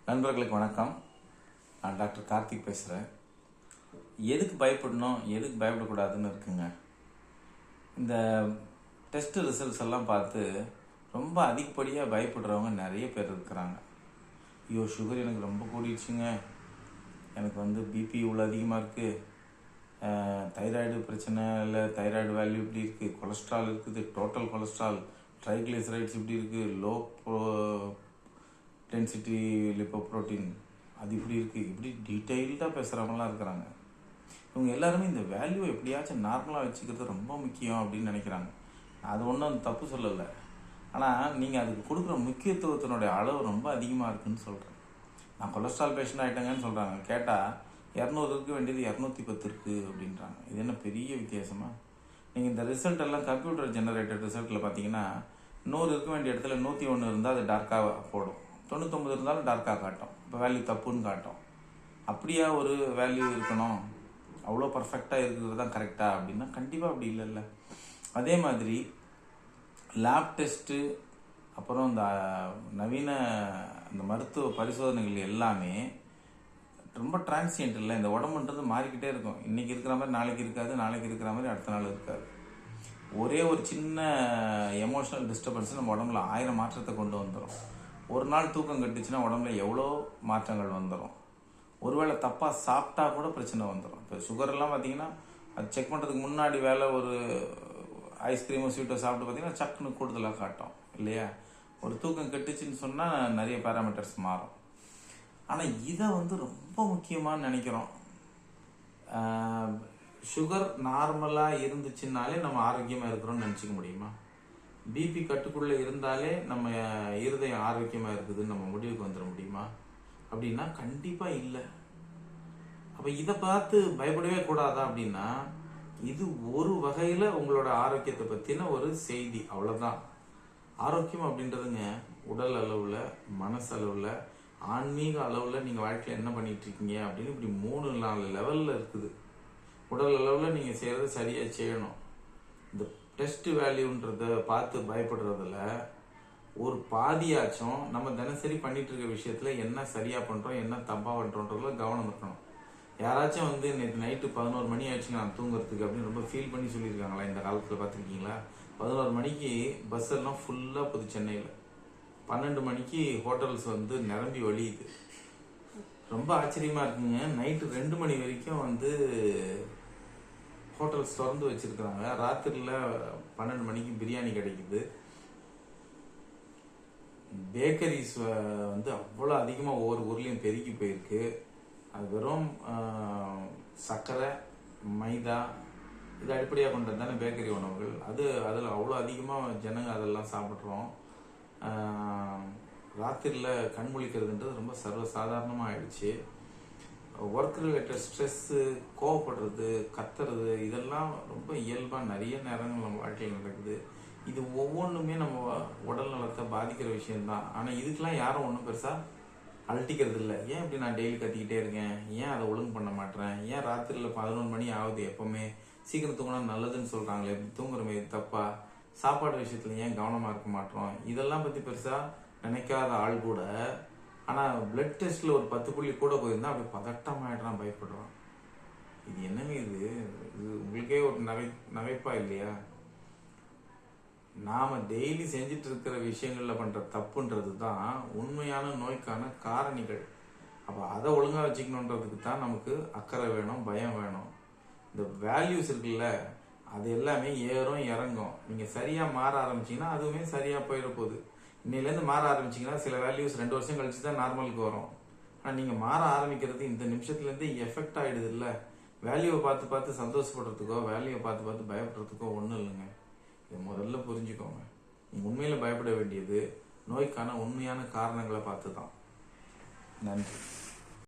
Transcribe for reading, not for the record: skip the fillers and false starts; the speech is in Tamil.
நண்பர்களுக்கு வணக்கம். நான் டாக்டர் கார்த்திக் பேசுகிறேன். எதுக்கு பயப்படணும், எதுக்கு பயப்படக்கூடாதுன்னு இருக்குங்க. இந்த டெஸ்ட் ரிசல்ட்ஸ் எல்லாம் பார்த்து ரொம்ப அதிகப்படியாக பயப்படுறவங்க நிறைய பேர் இருக்கிறாங்க. ஐயோ, சுகர் எனக்கு ரொம்ப கூடிடுச்சுங்க, எனக்கு பிபி இவ்வளோ அதிகமாக இருக்குது, தைராய்டு பிரச்சனை இல்லை, தைராய்டு வேல்யூ இப்படி இருக்குது, கொலஸ்ட்ரால் இருக்குது, டோட்டல் கொலஸ்ட்ரால், ட்ரைக்ளிசரைட்ஸ் இப்படி இருக்குது, லோ டென்சிட்டி லிப்போப்ரோட்டீன் அது இப்படி இருக்குது, இப்படி டீட்டெயில்டாக பேசுகிறவங்களாம் இருக்கிறாங்க. இவங்க எல்லாருமே இந்த வேல்யூ எப்படியாச்சும் நார்மலாக வச்சுக்கிறது ரொம்ப முக்கியம் அப்படின்னு நினைக்கிறாங்க. அது ஒன்றும் தப்பு சொல்லலை. ஆனால் நீங்கள் அதுக்கு கொடுக்குற முக்கியத்துவத்தினுடைய அளவு ரொம்ப அதிகமாக இருக்குதுன்னு சொல்கிறேன். நான் கொலஸ்ட்ரால் பேஷண்ட் ஆகிட்டேங்கன்னு சொல்கிறாங்க. கேட்டால் 200 இருக்க வேண்டியது 210 இருக்குது அப்படின்றாங்க. இது என்ன பெரிய வித்தியாசமா? நீங்கள் இந்த ரிசல்ட் எல்லாம் கம்ப்யூட்டர் ஜெனரேட்டட் ரிசல்ட்டில் பார்த்தீங்கன்னா 100 இருக்க வேண்டிய இடத்துல 101 இருந்தால் அது டார்க்காக போடும், 99 இருந்தாலும் டார்க்காக காட்டும். இப்போ வேல்யூ தப்புன்னு காட்டும். அப்படியா ஒரு வேல்யூ இருக்கணும்? அவ்வளோ பர்ஃபெக்டாக இருக்கிறது தான் கரெக்டாக அப்படின்னா கண்டிப்பாக அப்படி இல்லைல்ல. அதே மாதிரி லேப் டெஸ்ட்டு, அப்புறம் இந்த நவீன இந்த மருத்துவ பரிசோதனைகள் எல்லாமே ரொம்ப டிரான்சியன்ட் இல்லை. இந்த உடம்புன்றது மாறிக்கிட்டே இருக்கும். இன்றைக்கி இருக்கிற மாதிரி நாளைக்கு இருக்காது, நாளைக்கு இருக்கிற மாதிரி அடுத்த நாள் இருக்காது. ஒரே ஒரு சின்ன எமோஷனல் டிஸ்டர்பன்ஸ் நம்ம உடம்புல 1000 மாற்றத்தை கொண்டு வந்துடும். ஒரு நாள் தூக்கம் கட்டுச்சுன்னா உடம்புல எவ்வளோ மாற்றங்கள் வந்துடும். ஒருவேளை தப்பாக சாப்பிட்டா கூட பிரச்சனை வந்துடும். இப்போ சுகர்லாம் பார்த்தீங்கன்னா அது செக் பண்ணுறதுக்கு முன்னாடி வேலை ஒரு ஐஸ்கிரீமோ ஸ்வீட்டோ சாப்பிட்டு பார்த்தீங்கன்னா சக்குன்னு கூடுதலாக காட்டும் இல்லையா? ஒரு தூக்கம் கெட்டுச்சுன்னு சொன்னால் நிறைய பேராமீட்டர்ஸ் மாறும். ஆனால் இதை ரொம்ப முக்கியமாக நினைக்கிறோம். சுகர் நார்மலாக இருந்துச்சுன்னாலே நம்ம ஆரோக்கியமாக இருக்கிறோம்னு நினச்சிக்க முடியுமா? பிபி கட்டுக்குள்ளே இருந்தாலே நம்ம இருதயம் ஆரோக்கியமாக இருக்குதுன்னு நம்ம முடிவுக்கு வந்துட முடியுமா? அப்படின்னா கண்டிப்பாக இல்லை. அப்போ இதை பார்த்து பயப்படவே கூடாதா அப்படின்னா, இது ஒரு வகையில் உங்களோட ஆரோக்கியத்தை பற்றின ஒரு செய்தி, அவ்வளோதான். ஆரோக்கியம் அப்படின்றதுங்க உடல் அளவில், மனசளவில், ஆன்மீக அளவில் நீங்கள் வாழ்க்கையில் என்ன பண்ணிட்டு இருக்கீங்க அப்படின்னு இப்படி 3-4 லெவலில் இருக்குது. உடல் அளவில் நீங்கள் செய்கிறத சரியாக செய்யணும். இந்த டெஸ்ட் வேல்யூன்றத பார்த்து பயப்படுறதுல ஒரு பாதியாச்சும் நம்ம தினசரி பண்ணிட்டு இருக்க விஷயத்துல என்ன சரியா பண்றோம், என்ன தப்பா பண்றோன்றதுல கவனம் இருக்கணும். யாராச்சும் நேற்று நைட்டு 11 மணி ஆயிடுச்சுங்க நான் தூங்குறதுக்கு அப்படின்னு ரொம்ப ஃபீல் பண்ணி சொல்லியிருக்காங்களா? இந்த காலத்தில் பார்த்துருக்கீங்களா? 11 மணிக்கு பஸ் எல்லாம் ஃபுல்லாக போகுது சென்னையில். 12 மணிக்கு ஹோட்டல்ஸ் நிரம்பி வழியுது. ரொம்ப ஆச்சரியமா இருக்குங்க. நைட்டு 2 மணி வரைக்கும் ஹோட்டல்ஸ் திறந்து வச்சிருக்கிறாங்க. ராத்திரியில் 12 மணிக்கு பிரியாணி கிடைக்குது. பேக்கரிஸ் அவ்வளோ அதிகமாக ஒவ்வொரு ஊர்லேயும் பெருகி போயிருக்கு. அது வெறும் சர்க்கரை, மைதா இது அடிப்படையாக கொண்டது தானே பேக்கரி உணவுகள். அதில் அவ்வளோ அதிகமாக ஜனங்க அதெல்லாம் சாப்பிட்றோம். ராத்திரியில் கண் முழிக்கிறதுன்றது ரொம்ப சர்வசாதாரணமாக ஆயிடுச்சு. ஒர்க் ரிலேட்டட் ஸ்ட்ரெஸ்ஸு, கோவப்படுறது, கத்துறது இதெல்லாம் ரொம்ப இயல்பாக நிறைய நேரங்கள் நம்ம வாழ்க்கையில் நடக்குது. இது ஒவ்வொன்றுமே நம்ம உடல் நலத்தை பாதிக்கிற விஷயம்தான். ஆனால் இதுக்கெல்லாம் யாரும் ஒன்றும் பெருசாக அழட்டிக்கிறது இல்லை. ஏன் இப்படி நான் டெய்லி கத்திக்கிட்டே இருக்கேன், ஏன் அதை ஒழுங்கு பண்ண மாட்டேறேன், ஏன் ராத்திரியில் 11 மணி ஆகுது, எப்போவுமே சீக்கிரம் தூங்கினா நல்லதுன்னு சொல்கிறாங்களே, இப்படி தூங்குறமே தப்பா, சாப்பாடு விஷயத்துல ஏன் கவனமாக இருக்க மாட்டோம், இதெல்லாம் பற்றி பெருசாக நினைக்காத ஆள் கூட ஆனால் பிளட் டெஸ்ட்டில் ஒரு 10 புள்ளி கூட போயிருந்தா அப்படி பதட்டமாயிடுறான், பயப்படுறான். இது என்னங்க இது உங்களுக்கே ஒரு நகைப்பா இல்லையா? நாம டெய்லி செஞ்சுட்டு இருக்கிற விஷயங்கள்ல பண்ற தப்புன்றது தான் உண்மையான நோய்க்கான காரணிகள். அப்போ அதை ஒழுங்கா வச்சுக்கணுன்றதுக்கு தான் நமக்கு அக்கறை வேணும், பயம் வேணும். இந்த வேல்யூஸ் இருக்குல்ல, அது எல்லாமே ஏறும் இறங்கும். நீங்க சரியா மாற ஆரம்பிச்சீங்கன்னா அதுவுமே சரியா போயிட போகுது. இன்னையிலேருந்து மாற ஆரம்பிச்சிங்கன்னா சில வேல்யூஸ் 2 வருஷம் கழிச்சு தான் நார்மலுக்கு வரும். ஆனால் நீங்கள் மாற ஆரம்பிக்கிறது இந்த நிமிஷத்துலேருந்து எஃபெக்ட் ஆகிடுது இல்லை. வேல்யூவை பார்த்து பார்த்து சந்தோஷப்படுறதுக்கோ, வேல்யூவை பார்த்து பார்த்து பயப்படுறதுக்கோ ஒன்றும் இல்லைங்க. இதை முதல்ல புரிஞ்சுக்கோங்க. நீங்கள் உண்மையில் பயப்பட வேண்டியது நோய்க்கான உண்மையான காரணங்களை பார்த்து தான். நன்றி.